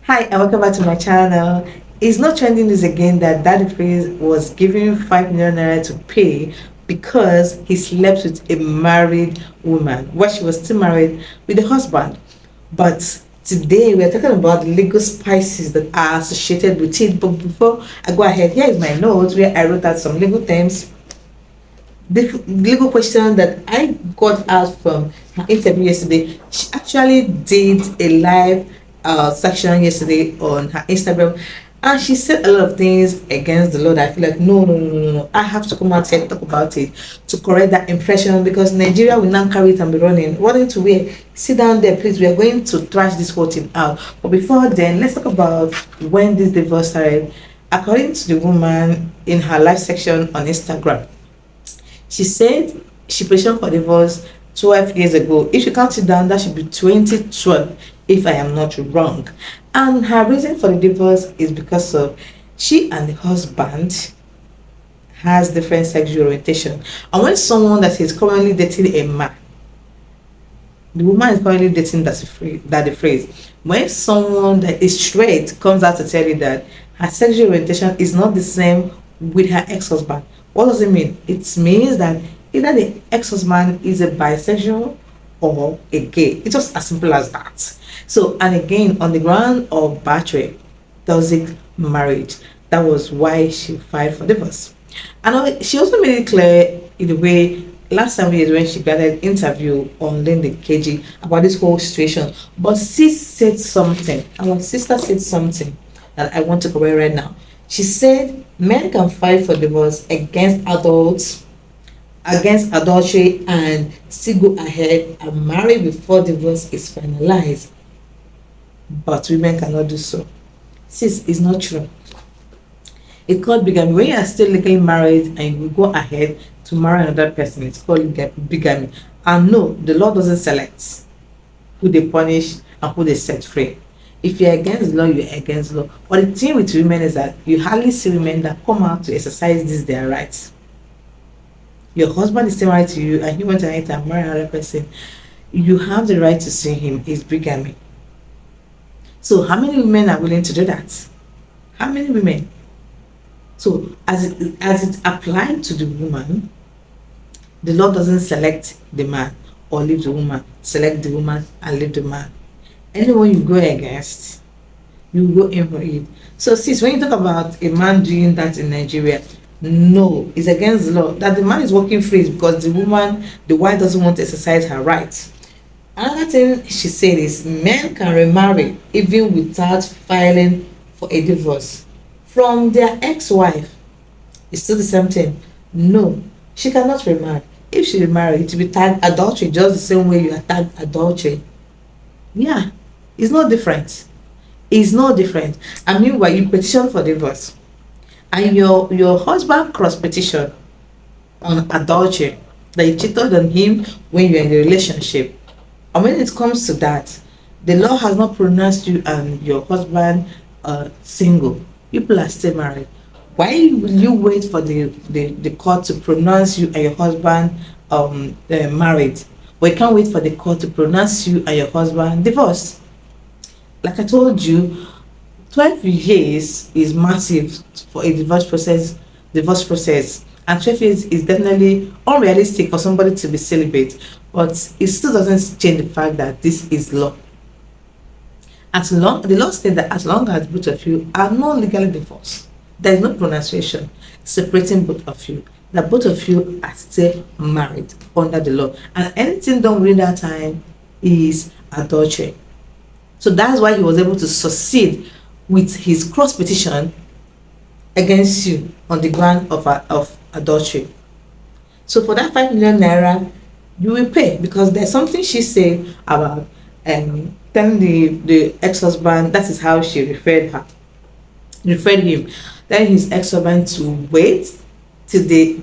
Hi and welcome back to my channel. It's not trending news again that Daddy Freeze was giving 5 million naira to pay because he slept with a married woman while she was still married with the husband. But today we are talking about the legal spices that are associated with it. But before I go ahead, here is my notes where I wrote out some legal terms. The legal question that I got out from her interview yesterday, she actually did a live section yesterday on her Instagram, and she said a lot of things against the law that I feel like no, I have to come out here and talk about it to correct that impression, because Nigeria will now carry it and be running to where. Sit down there, please. We are going to trash this whole thing out. But before then, let's talk about when this divorce started. According to the woman in her live section on Instagram, she said she petitioned for divorce 12 years ago. If you count it down, that should be 2012, if I am not wrong. And her reason for the divorce is because of she and the husband has different sexual orientation. And when someone that is currently dating a man, the woman is currently dating that the phrase. When someone that is straight comes out to tell you that her sexual orientation is not the same with her ex-husband, what does it mean? It means that either the ex-husband is a bisexual or a gay. It's just as simple as that. So, and again, on the ground of battery, toxic marriage, that was why she filed for divorce. And she also made it clear in a way last time is when she got an interview on Linda KG about this whole situation. But sis said something. Our sister said something that I want to correct right now. She said men can fight for divorce against adults, against adultery, and still go ahead and marry before divorce is finalized. But women cannot do so. Sis, is not true. It's called bigamy. When you are still legally married and you go ahead to marry another person, it's called bigamy. And no, the law doesn't select who they punish and who they set free. If you're against law, you're against law. But the thing with women is that you hardly see women that come out to exercise this their rights. Your husband is still married to you and he went ahead and marry another person. You have the right to see him. It's bigamy. So how many women are willing to do that? How many women? So as it applied to the woman, the law doesn't select the man or leave the woman. Select the woman and leave the man. Anyone you go against, you go in for it. So sis, when you talk about a man doing that in Nigeria, no, it's against the law. That the man is working free is because the wife doesn't want to exercise her rights. Another thing she said is men can remarry even without filing for a divorce from their ex-wife. It's still the same thing. No, she cannot remarry. If she remarry, it will be tagged adultery, just the same way you are tagged adultery. Yeah, it's not different. It's not different. And meanwhile, you petition for divorce, and your husband cross petition on adultery, that you cheated on him when you're in a relationship. And when it comes to that, the law has not pronounced you and your husband single. People are still married. Why will you wait for the court to pronounce you and your husband married? But you can't wait for the court to pronounce you and your husband divorced. Like I told you, 12 years is massive for a divorce process. And 12 years is definitely unrealistic for somebody to be celibate. But it still doesn't change the fact that this is law. The law says that as long as both of you are not legally divorced, there is no pronunciation separating both of you, that both of you are still married under the law. And anything done within that time is adultery. So that's why he was able to succeed with his cross petition against you on the ground of adultery. So for that 5 million naira, you will pay, because there's something she said about telling the ex-husband, that is how she referred him, telling his ex-husband to wait till they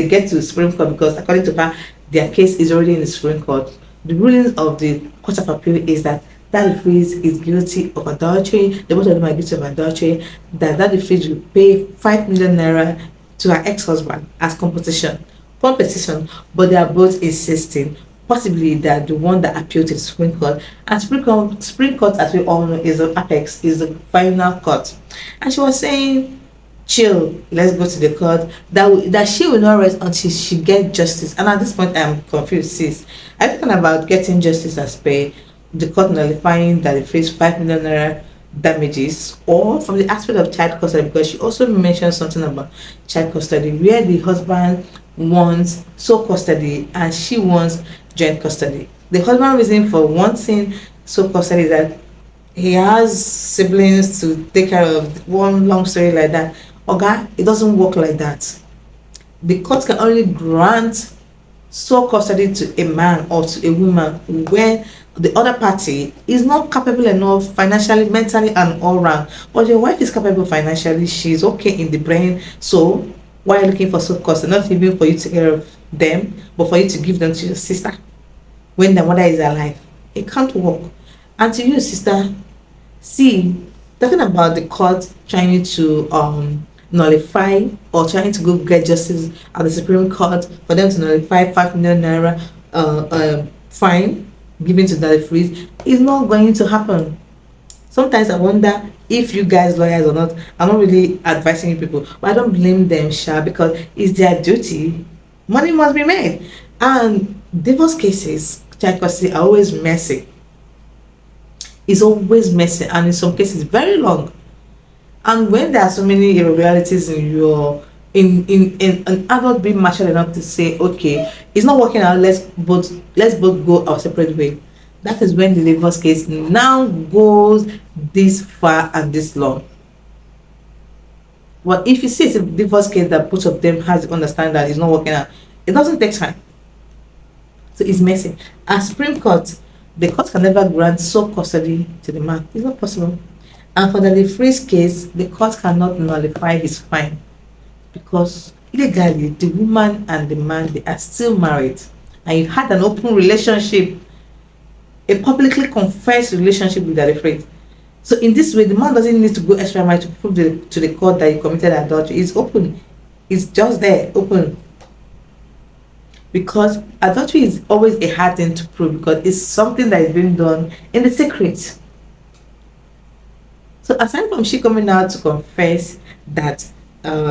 get to the Supreme Court, because according to her, their case is already in the Supreme Court. The ruling of the Court of Appeal is that Daddy Freeze is guilty of adultery. The both of them are guilty of adultery. That Daddy Freeze will pay 5 million naira to her ex-husband as compensation, but they are both insisting possibly that the one that appealed to the Supreme Court. And Supreme Court, as we all know, is the apex, is the final court. And she was saying, chill, let's go to the court. That she will not rest until she gets justice. And at this point, I'm confused. Sis, are you talking about getting justice as per the court nullifying that they face 5 million naira damages, or from the aspect of child custody? Because she also mentioned something about child custody where the husband wants sole custody and she wants joint custody. The husband reason for wanting sole custody is that he has siblings to take care of. One long story like that. Okay, it doesn't work like that. The court can only grant sole custody to a man or to a woman when the other party is not capable enough financially, mentally, and all round. But your wife is capable financially, she's okay in the brain. So why are you looking for sole custody? Not even for you to take care of them, but for you to give them to your sister when the mother is alive. It can't work. And to you, sister, see, talking about the court trying to nullify or trying to go get justice at the Supreme Court for them to nullify 5 million naira fine given to Daddy Freeze is not going to happen. Sometimes I wonder if you guys lawyers or not. I'm not really advising you people, but I don't blame them, Sha, because it's their duty. Money must be made, and divorce cases, child custody, are always messy. It's always messy, and in some cases very long. And when there are so many irregularities in your in an adult being mature enough to say, okay, it's not working out, let's both go our separate way. That is when the divorce case now goes this far and this long. But if you see it's a divorce case that both of them has to understand that it's not working out, it doesn't take time. So it's messy. As Supreme Court, the court can never grant sole custody to the man. It's not possible. And for the Freeze case, the court cannot nullify his fine because legally the woman and the man, they are still married, and you had an open relationship, a publicly confessed relationship with the Freeze. So in this way, the man doesn't need to go extra mile to prove to the court that he committed adultery. It's open. It's just there, open. Because adultery is always a hard thing to prove because it's something that is being done in the secret. So aside from she coming out to confess that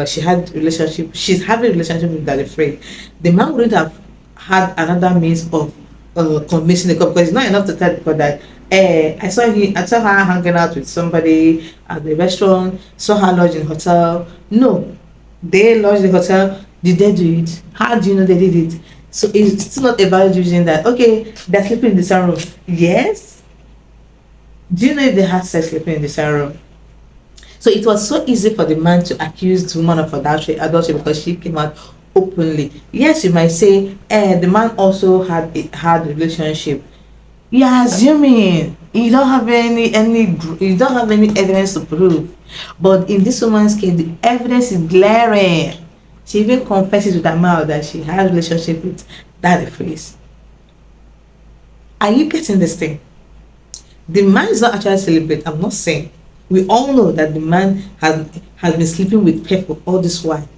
she's having a relationship with Daddy Fred, the man wouldn't have had another means of convincing the court, because it's not enough to tell the court that I saw her hanging out with somebody at the restaurant, saw her lodge in hotel. No, they lodged in the hotel. Did they do it? How do you know they did it? So it's still not a valid reason that okay, they're sleeping in the same room. Yes. Do you know if they had sex sleeping in the same room? So it was so easy for the man to accuse the woman of adultery because she came out openly. Yes, you might say, the man also had a relationship. You're assuming you don't have you don't have any evidence to prove. But in this woman's case, the evidence is glaring. She even confesses with her mouth that she had a relationship with Daddy Freeze. Are you getting this thing? The man is not actually celibate. I'm not saying. We all know that the man has been sleeping with people all this while.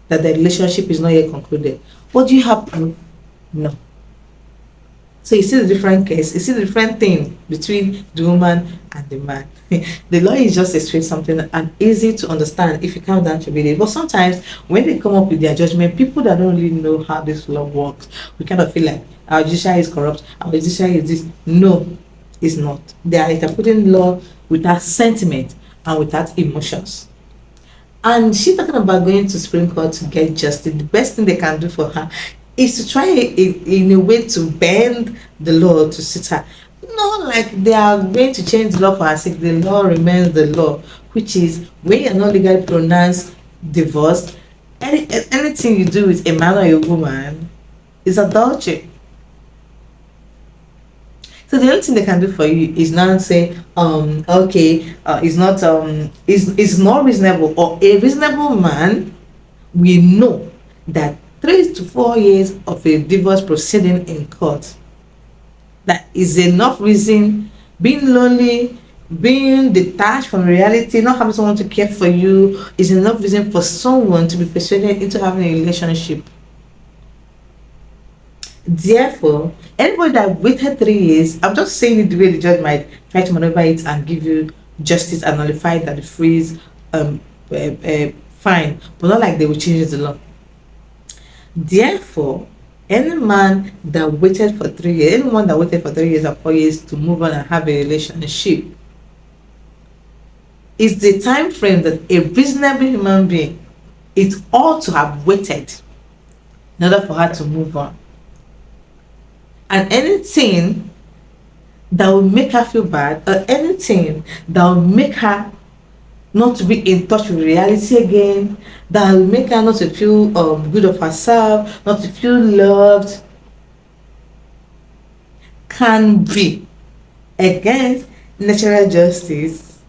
That the relationship is not yet concluded. What do you have proof? No. So you see the different case. You see the different thing between the woman and the man. The law is just explain something and easy to understand if you come down to read it. But sometimes when they come up with their judgment, people that don't really know how this law works, we kind of feel like our judiciary is corrupt, our judiciary is this. No, it's not. They are interpreting law without sentiment and without emotions. And she's talking about going to Supreme Court to get justice. The best thing they can do for her is to try in a way to bend the law to suit her. Not like they are going to change the law for her sake. The law remains the law, which is when you're not legally pronounced divorced, anything you do with a man or a woman is adultery. So the only thing they can do for you is not say, okay, it's not reasonable, or a reasonable man will know that 3 to 4 years of a divorce proceeding in court, that is enough reason. Being lonely, being detached from reality, not having someone to care for you is enough reason for someone to be persuaded into having a relationship. Therefore, anybody that waited 3 years, I'm just saying it the way the judge might try to maneuver it and give you justice and nullify that the freeze fine, but not like they will change the law. Therefore, any man that waited for 3 years, anyone that waited for 3 years or 4 years to move on and have a relationship, is the time frame that a reasonable human being it ought to have waited in order for her to move on. And anything that will make her feel bad, or anything that will make her not to be in touch with reality again, that will make her not to feel good of herself, not to feel loved, can be against natural justice,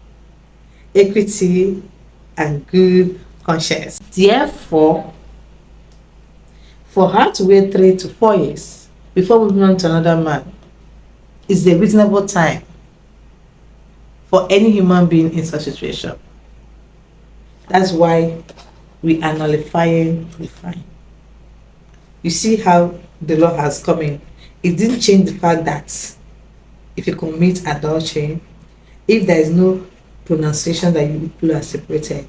equity, and good conscience. Therefore, for her to wait 3 to 4 years before moving on to another man is a reasonable time for any human being in such a situation. That's why we are nullifying the fine. You see how the law has come in. It didn't change the fact that if you commit adultery, if there is no pronunciation that you people are separated,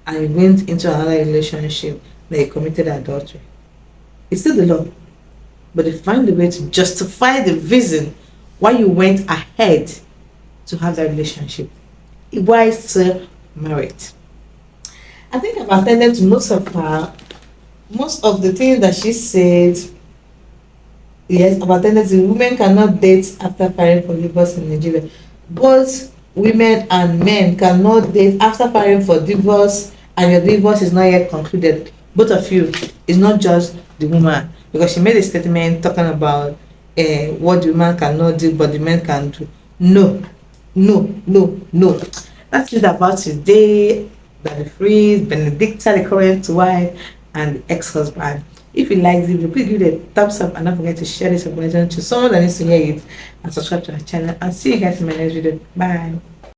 and you went into another relationship that you committed adultery, it's still the law. But they find a way to justify the reason why you went ahead to have that relationship. Why still married? I think I've attended to most of the things that she said. Yes, I've attended to women cannot date after filing for divorce in Nigeria. Both women and men cannot date after filing for divorce and your divorce is not yet concluded. Both of you, it's not just the woman, because she made a statement talking about what the woman cannot do but the men can do. No, no, no, no. That's it about today. That the freeze, Benedicta, the current wife, and the ex-husband. If you like this video, please give it a thumbs up and don't forget to share this information to someone that needs to hear it, and subscribe to our channel. And see you guys in my next video. Bye.